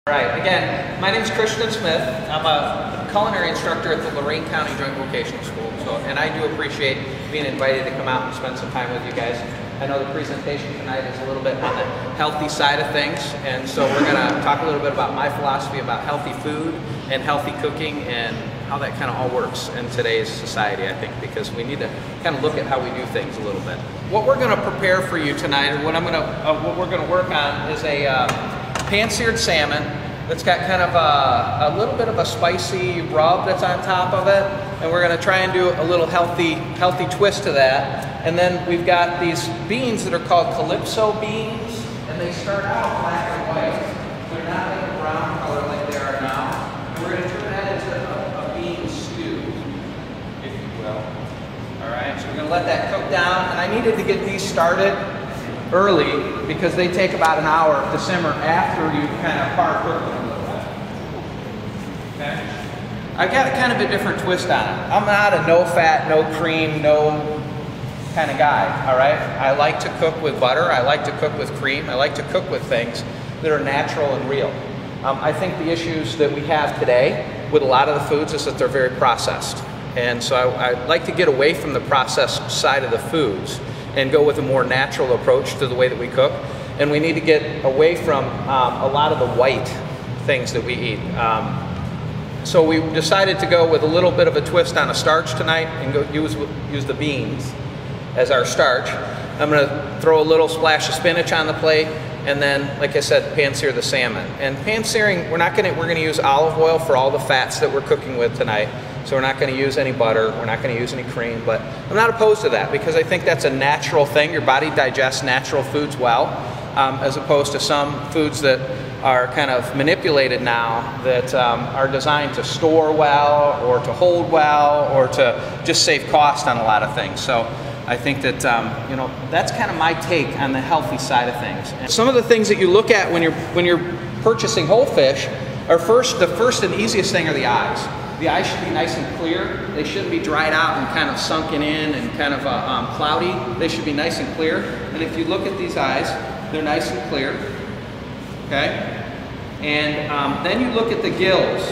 All right, again, my name is Kristian Smith. I'm a culinary instructor at the Lorain County Joint Vocational School, and I do appreciate being invited to come out and spend some time with you guys. I know the presentation tonight is a little bit on the healthy side of things, and so we're going to talk a little bit about my philosophy about healthy food and healthy cooking and how that kind of all works in today's society, I think, because we need to kind of look at how we do things a little bit. What we're going to prepare for you tonight, or what we're going to work on, is a pan-seared salmon that's got kind of a little bit of a spicy rub that's on top of it, and we're going to try and do a little healthy twist to that. And then we've got these beans that are called calypso beans, and they start out black and white. They're not like a brown color like they are now. And we're going to turn that into a bean stew, if you will. All right, so we're going to let that cook down, and I needed to get these started early because they take about an hour to simmer after you kind of par cook them a little bit. Okay? I've got kind of a different twist on it. I'm not a no fat, no cream, no kind of guy, all right? I like to cook with butter, I like to cook with cream, I like to cook with things that are natural and real. I think the issues that we have today with a lot of the foods is that they're very processed. And so I like to get away from the processed side of the foods and go with a more natural approach to the way that we cook. And we need to get away from a lot of the white things that we eat. So we decided to go with a little bit of a twist on a starch tonight and go use the beans as our starch. I'm gonna throw a little splash of spinach on the plate, and then, like I said, pan-sear the salmon. And pan-searing, we're gonna use olive oil for all the fats that we're cooking with tonight. So we're not going to use any butter, we're not going to use any cream, but I'm not opposed to that because I think that's a natural thing. Your body digests natural foods well, as opposed to some foods that are kind of manipulated now that are designed to store well or to hold well or to just save cost on a lot of things. So I think that, you know, that's kind of my take on the healthy side of things. And some of the things that you look at when you're purchasing whole fish are the first and easiest thing are the eyes. The eyes should be nice and clear. They shouldn't be dried out and kind of sunken in and kind of cloudy. They should be nice and clear. And if you look at these eyes, they're nice and clear. Okay? And then you look at the gills.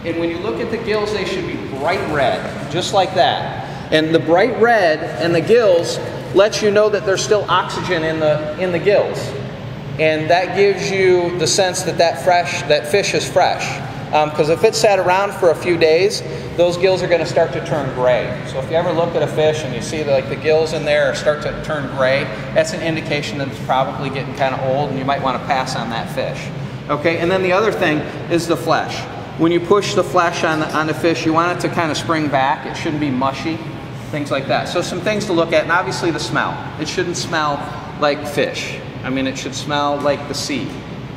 And when you look at the gills, they should be bright red, just like that. And the bright red and the gills lets you know that there's still oxygen in the gills. And that gives you the sense that that fish is fresh. Because if it's sat around for a few days, those gills are going to start to turn gray. So if you ever look at a fish and you see that, like, the gills in there start to turn gray, that's an indication that it's probably getting kind of old and you might want to pass on that fish. Okay, and then the other thing is the flesh. When you push the flesh on the fish, you want it to kind of spring back. It shouldn't be mushy, things like that. So some things to look at, and obviously the smell. It shouldn't smell like fish. I mean, it should smell like the sea.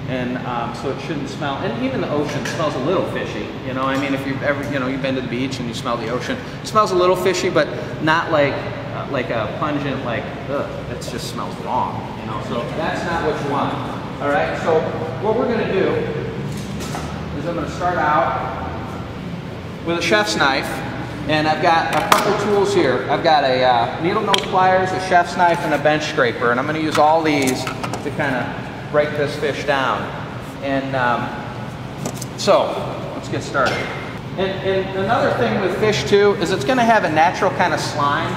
And so it shouldn't smell, and even the ocean smells a little fishy, you know. I mean, if you've ever, you've been to the beach and you smell the ocean, it smells a little fishy, but not like a pungent, like, ugh, it just smells wrong, you know. So that's not what you want. All right, so what we're gonna do is I'm gonna start out with a chef's knife, and I've got a couple tools here. I've got a needle nose pliers, a chef's knife, and a bench scraper, and I'm gonna use all these to kind of break this fish down. And so let's get started. And another thing with fish too is it's going to have a natural kind of slime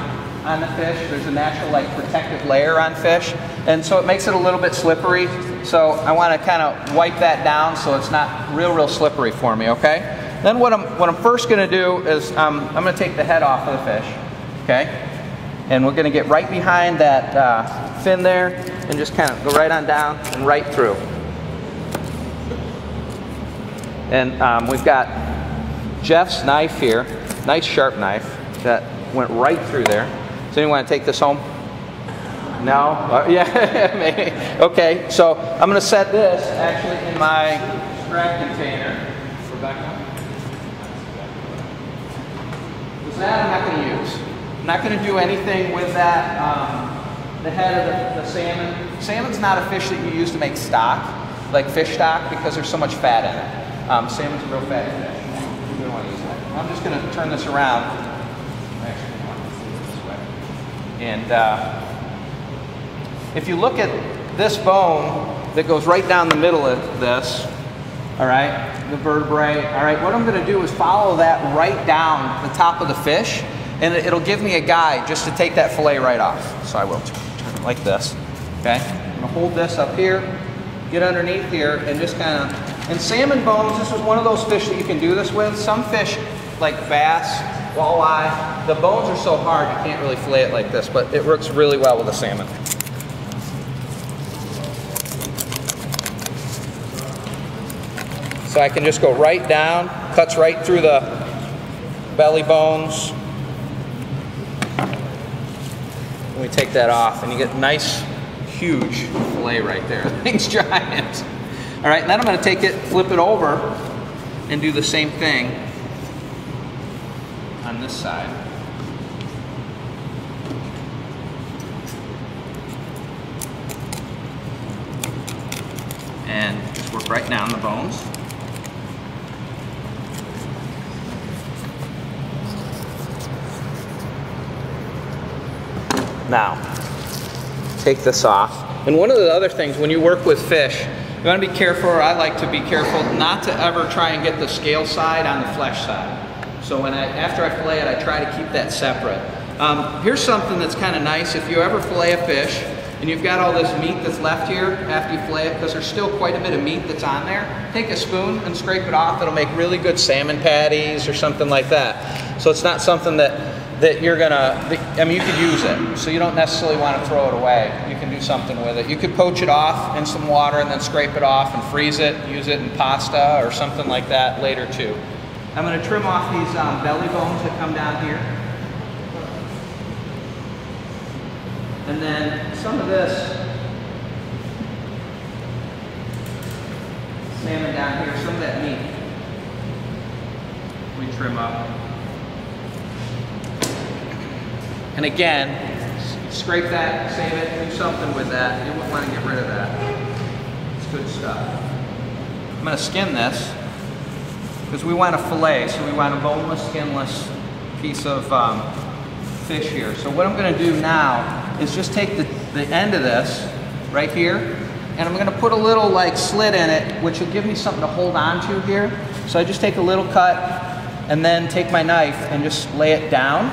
on the fish. There's a natural, like, protective layer on fish, and so it makes it a little bit slippery. So I want to kind of wipe that down so it's not real slippery for me. Okay. Then what I'm first going to do is I'm going to take the head off of the fish. Okay. And we're going to get right behind that fin there and just kind of go right on down and right through. And we've got Jeff's knife here, nice sharp knife that went right through there. So you want to take this home? No? Yeah, maybe. Okay, so I'm going to set this actually in my scrap container. Rebecca? Because that I'm not going to use. I'm not going to do anything with that, the head of the salmon. Salmon's not a fish that you use to make stock, like fish stock, because there's so much fat in it. Salmon's a real fatty fish. You don't want to use that. I'm just going to turn this around. Actually, I want to do it this way. And if you look at this bone that goes right down the middle of this, all right, the vertebrae. All right, what I'm gonna do is follow that right down the top of the fish, and it'll give me a guide just to take that fillet right off. So I will turn it like this, okay? I'm gonna hold this up here, get underneath here, and just kind of, and salmon bones, this is one of those fish that you can do this with. Some fish, like bass, walleye, the bones are so hard you can't really fillet it like this, but it works really well with the salmon. So I can just go right down, cuts right through the belly bones. And we take that off and you get nice, huge fillet right there. The thing's giant. All right, then I'm gonna take it, flip it over, and do the same thing on this side. And just work right down the bones. Now, take this off. And one of the other things, when you work with fish, you want to be careful, or I like to be careful, not to ever try and get the scale side on the flesh side. So after I fillet it, I try to keep that separate. Here's something that's kind of nice. If you ever fillet a fish, and you've got all this meat that's left here after you fillet it, because there's still quite a bit of meat that's on there, take a spoon and scrape it off. It'll make really good salmon patties or something like that. So it's not something that you're gonna, I mean, you could use it, so you don't necessarily want to throw it away. You can do something with it. You could poach it off in some water and then scrape it off and freeze it, use it in pasta or something like that later too. I'm gonna trim off these belly bones that come down here. And then some of this salmon down here, some of that meat, we trim up. And again, scrape that, save it, do something with that. You wouldn't want to get rid of that. It's good stuff. I'm going to skin this because we want a fillet, so we want a boneless, skinless piece of fish here. So what I'm going to do now is just take the end of this right here, and I'm going to put a little like slit in it, which will give me something to hold on to here. So I just take a little cut and then take my knife and just lay it down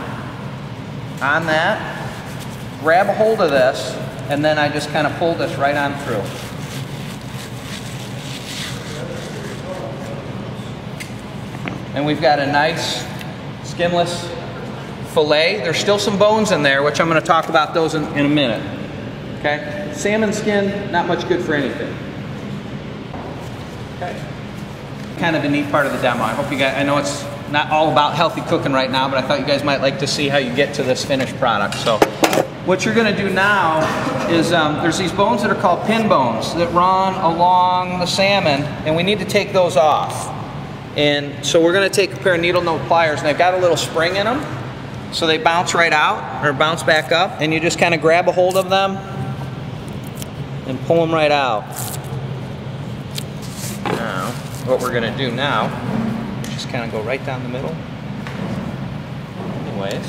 on that, grab a hold of this, and then I just kind of pull this right on through. And we've got a nice skinless fillet. There's still some bones in there, which I'm going to talk about those in a minute. Okay? Salmon skin, not much good for anything. Okay. Kind of a neat part of the demo. I hope you guys, I know it's not all about healthy cooking right now, but I thought you guys might like to see how you get to this finished product. So what you're going to do now is there's these bones that are called pin bones that run along the salmon, and we need to take those off. And so we're going to take a pair of needle nose pliers, and they've got a little spring in them, so they bounce right out or bounce back up, and you just kind of grab a hold of them and pull them right out. Now, what we're going to do now, just kind of go right down the middle. Anyways.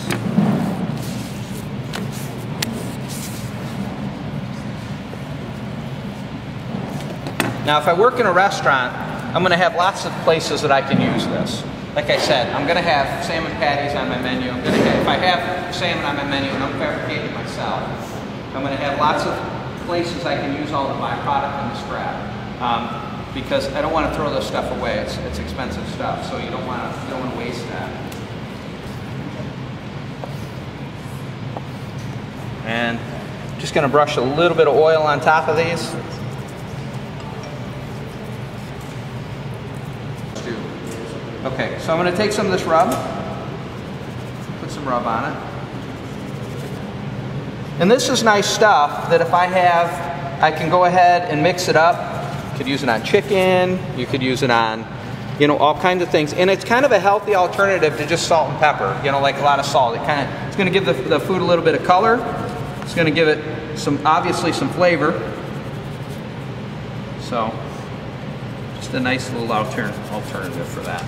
Now, if I work in a restaurant, I'm going to have lots of places that I can use this. Like I said, I'm going to have salmon patties on my menu. If I have salmon on my menu and I'm fabricating myself, I'm going to have lots of places I can use all the byproduct and the scrap. Because I don't want to throw this stuff away. It's expensive stuff, so you don't want to waste that. And just going to brush a little bit of oil on top of these. Okay, so I'm going to take some of this rub, put some rub on it. And this is nice stuff that if I can go ahead and mix it up. You could use it on chicken, you could use it on, you know, all kinds of things. And it's kind of a healthy alternative to just salt and pepper, you know, like a lot of salt. It's going to give the food a little bit of color. It's going to give it obviously some flavor. So, just a nice little alternative for that.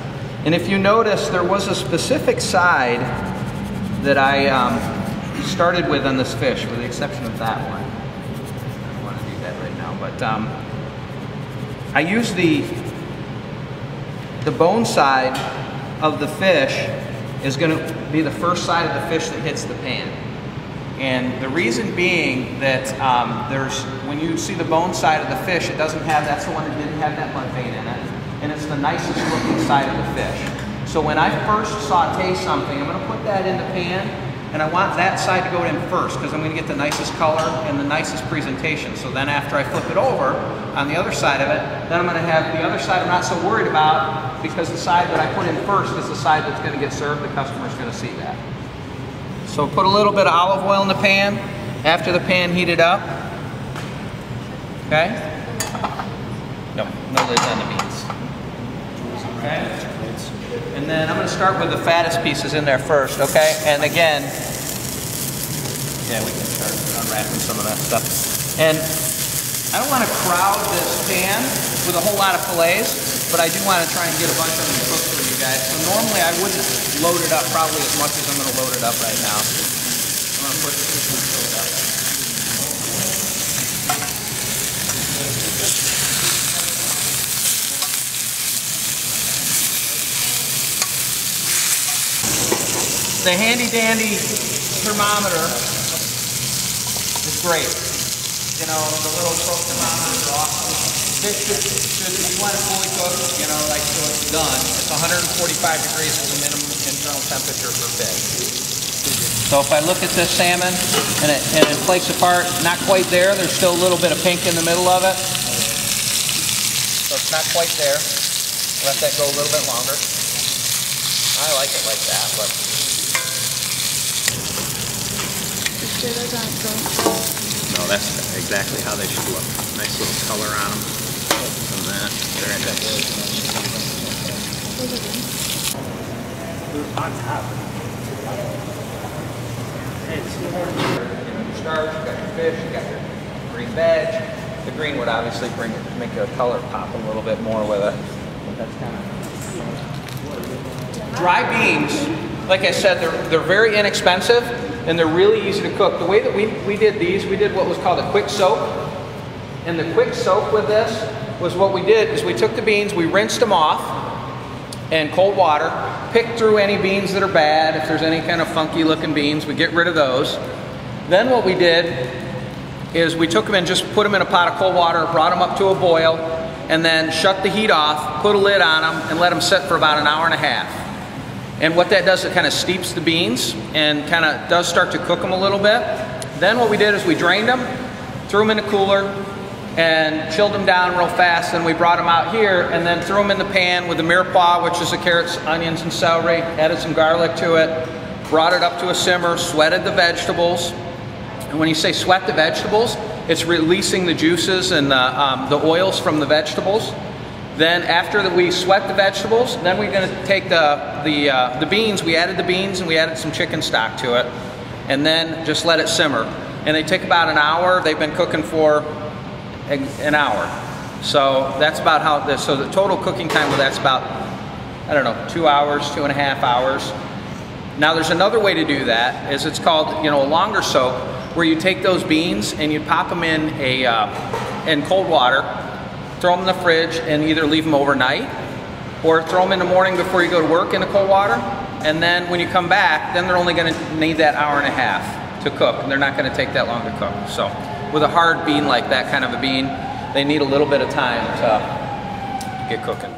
And if you notice, there was a specific side that I started with on this fish, with the exception of that one. I don't want to do that right now, but I use the the bone side of the fish is going to be the first side of the fish that hits the pan. And the reason being that when you see the bone side of the fish, it doesn't have, that's the one that didn't have that mud vein in it, and it's the nicest looking side of the fish. So when I first saute something, I'm going to put that in the pan, and I want that side to go in first because I'm going to get the nicest color and the nicest presentation. So then after I flip it over on the other side of it, then I'm going to have the other side I'm not so worried about because the side that I put in first is the side that's going to get served. The customer's going to see that. So put a little bit of olive oil in the pan after the pan heated up. Okay? No lids on the beans. Okay? And then I'm going to start with the fattest pieces in there first, okay? And again, yeah, we can start unwrapping some of that stuff. And I don't want to crowd this pan with a whole lot of fillets, but I do want to try and get a bunch of them cooked for you guys. So normally I wouldn't load it up probably as much as I'm going to load it up right now. I'm going to put this one filled up. The handy dandy thermometer is great. You know, the little probe thermometers are awesome. Fish should, if you want it fully cooked, you know, like so it's done, it's 145 degrees is the minimum internal temperature for fish. So if I look at this salmon and it flakes apart, not quite there, there's still a little bit of pink in the middle of it. So it's not quite there. Let that go a little bit longer. I like it like that, but no, that's exactly how they should look. Nice little color on them. And that, they're at that on top. Your starch, you got your fish, you got your green veg. The green would obviously make the color pop a little bit more with it. But that's kind of dry beans. Like I said, they're very inexpensive. And they're really easy to cook. The way that we did these, we did what was called a quick soak. And the quick soak with this was what we did is we took the beans, we rinsed them off in cold water, picked through any beans that are bad. If there's any kind of funky looking beans, we get rid of those. Then what we did is we took them and just put them in a pot of cold water, brought them up to a boil, and then shut the heat off, put a lid on them, and let them sit for about an hour and a half. And what that does, it kind of steeps the beans and kind of does start to cook them a little bit. Then what we did is we drained them, threw them in the cooler, and chilled them down real fast. Then we brought them out here and then threw them in the pan with the mirepoix, which is the carrots, onions, and celery, added some garlic to it, brought it up to a simmer, sweated the vegetables. And when you say sweat the vegetables, it's releasing the juices and the oils from the vegetables. Then after that we sweat the vegetables, then we're going to take the beans. We added the beans and we added some chicken stock to it, and then just let it simmer. And they take about an hour. They've been cooking for an hour. So that's about how. So the total cooking time with that's about, I don't know, 2 hours, 2.5 hours. Now there's another way to do that. Is it's called, you know, a longer soak, where you take those beans and you pop them in in cold water. Throw them in the fridge and either leave them overnight or throw them in the morning before you go to work in the cold water. And then when you come back, then they're only going to need that hour and a half to cook. And they're not going to take that long to cook. So with a hard bean like that kind of a bean, they need a little bit of time to get cooking.